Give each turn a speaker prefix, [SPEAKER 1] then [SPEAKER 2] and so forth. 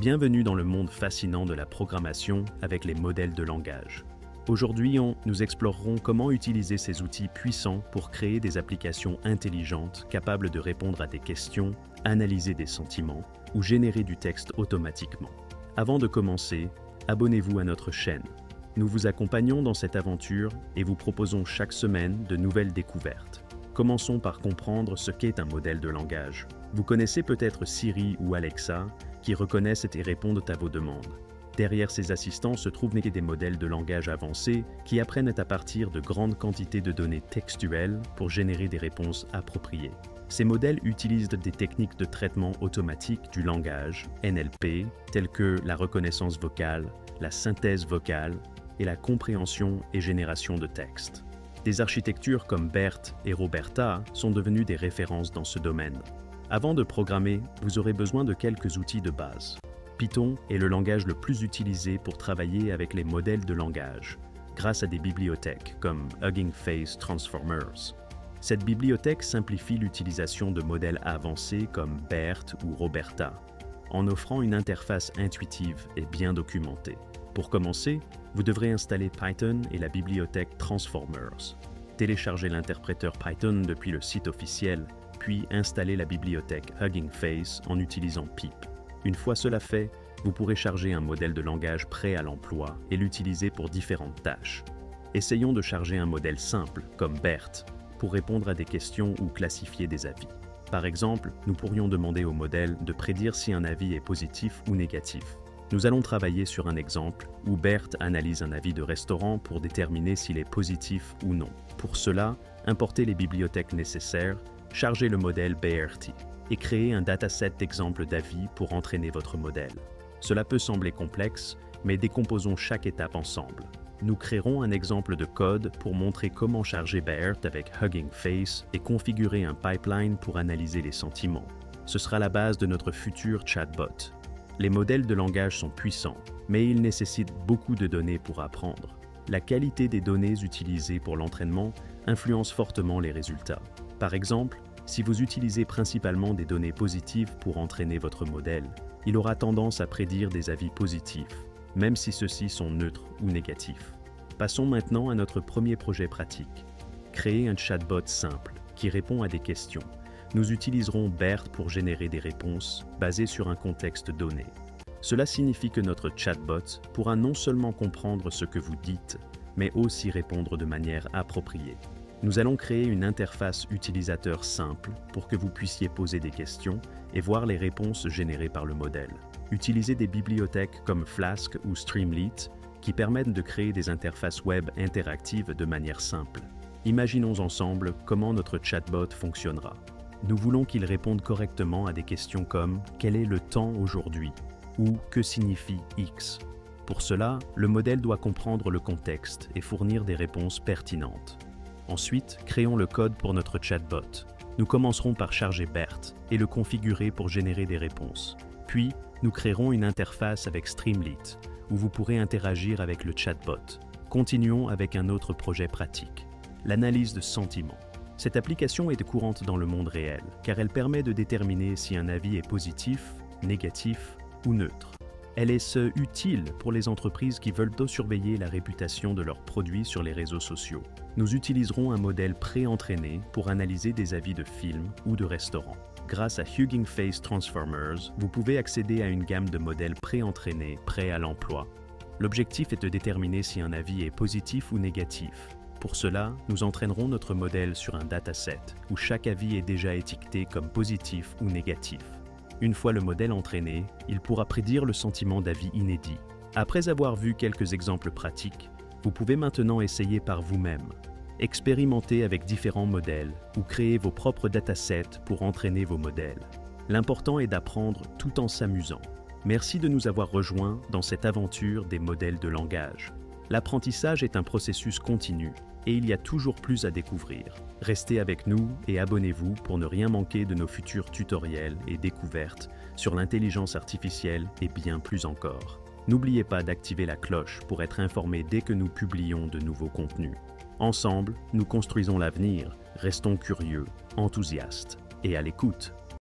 [SPEAKER 1] Bienvenue dans le monde fascinant de la programmation avec les modèles de langage. Aujourd'hui, nous explorerons comment utiliser ces outils puissants pour créer des applications intelligentes capables de répondre à des questions, analyser des sentiments ou générer du texte automatiquement. Avant de commencer, abonnez-vous à notre chaîne. Nous vous accompagnons dans cette aventure et vous proposons chaque semaine de nouvelles découvertes. Commençons par comprendre ce qu'est un modèle de langage. Vous connaissez peut-être Siri ou Alexa, qui reconnaissent et répondent à vos demandes. Derrière ces assistants se trouvent des modèles de langage avancés qui apprennent à partir de grandes quantités de données textuelles pour générer des réponses appropriées. Ces modèles utilisent des techniques de traitement automatique du langage, NLP, telles que la reconnaissance vocale, la synthèse vocale et la compréhension et génération de texte. Des architectures comme BERT et RoBERTa sont devenues des références dans ce domaine. Avant de programmer, vous aurez besoin de quelques outils de base. Python est le langage le plus utilisé pour travailler avec les modèles de langage, grâce à des bibliothèques comme Hugging Face Transformers. Cette bibliothèque simplifie l'utilisation de modèles avancés comme BERT ou RoBERTa, en offrant une interface intuitive et bien documentée. Pour commencer, vous devrez installer Python et la bibliothèque Transformers. Téléchargez l'interpréteur Python depuis le site officiel, puis installez la bibliothèque Hugging Face en utilisant pip. Une fois cela fait, vous pourrez charger un modèle de langage prêt à l'emploi et l'utiliser pour différentes tâches. Essayons de charger un modèle simple, comme BERT, pour répondre à des questions ou classifier des avis. Par exemple, nous pourrions demander au modèle de prédire si un avis est positif ou négatif. Nous allons travailler sur un exemple où BERT analyse un avis de restaurant pour déterminer s'il est positif ou non. Pour cela, importez les bibliothèques nécessaires, chargez le modèle BERT et créez un dataset d'exemples d'avis pour entraîner votre modèle. Cela peut sembler complexe, mais décomposons chaque étape ensemble. Nous créerons un exemple de code pour montrer comment charger BERT avec Hugging Face et configurer un pipeline pour analyser les sentiments. Ce sera la base de notre futur chatbot. Les modèles de langage sont puissants, mais ils nécessitent beaucoup de données pour apprendre. La qualité des données utilisées pour l'entraînement influence fortement les résultats. Par exemple, si vous utilisez principalement des données positives pour entraîner votre modèle, il aura tendance à prédire des avis positifs, même si ceux-ci sont neutres ou négatifs. Passons maintenant à notre premier projet pratique. Créer un chatbot simple qui répond à des questions. Nous utiliserons BERT pour générer des réponses basées sur un contexte donné. Cela signifie que notre chatbot pourra non seulement comprendre ce que vous dites, mais aussi répondre de manière appropriée. Nous allons créer une interface utilisateur simple pour que vous puissiez poser des questions et voir les réponses générées par le modèle. Utilisez des bibliothèques comme Flask ou Streamlit qui permettent de créer des interfaces web interactives de manière simple. Imaginons ensemble comment notre chatbot fonctionnera. Nous voulons qu'il réponde correctement à des questions comme « Quel est le temps aujourd'hui ?» ou « Que signifie X ?» Pour cela, le modèle doit comprendre le contexte et fournir des réponses pertinentes. Ensuite, créons le code pour notre chatbot. Nous commencerons par charger BERT et le configurer pour générer des réponses. Puis, nous créerons une interface avec Streamlit, où vous pourrez interagir avec le chatbot. Continuons avec un autre projet pratique, l'analyse de sentiments. Cette application est courante dans le monde réel, car elle permet de déterminer si un avis est positif, négatif ou neutre. Elle est utile pour les entreprises qui veulent surveiller la réputation de leurs produits sur les réseaux sociaux. Nous utiliserons un modèle pré-entraîné pour analyser des avis de films ou de restaurants. Grâce à Hugging Face Transformers, vous pouvez accéder à une gamme de modèles pré-entraînés prêts à l'emploi. L'objectif est de déterminer si un avis est positif ou négatif. Pour cela, nous entraînerons notre modèle sur un dataset où chaque avis est déjà étiqueté comme positif ou négatif. Une fois le modèle entraîné, il pourra prédire le sentiment d'avis inédit. Après avoir vu quelques exemples pratiques, vous pouvez maintenant essayer par vous-même. Expérimentez avec différents modèles ou créez vos propres datasets pour entraîner vos modèles. L'important est d'apprendre tout en s'amusant. Merci de nous avoir rejoints dans cette aventure des modèles de langage. L'apprentissage est un processus continu et il y a toujours plus à découvrir. Restez avec nous et abonnez-vous pour ne rien manquer de nos futurs tutoriels et découvertes sur l'intelligence artificielle et bien plus encore. N'oubliez pas d'activer la cloche pour être informé dès que nous publions de nouveaux contenus. Ensemble, nous construisons l'avenir, restons curieux, enthousiastes et à l'écoute.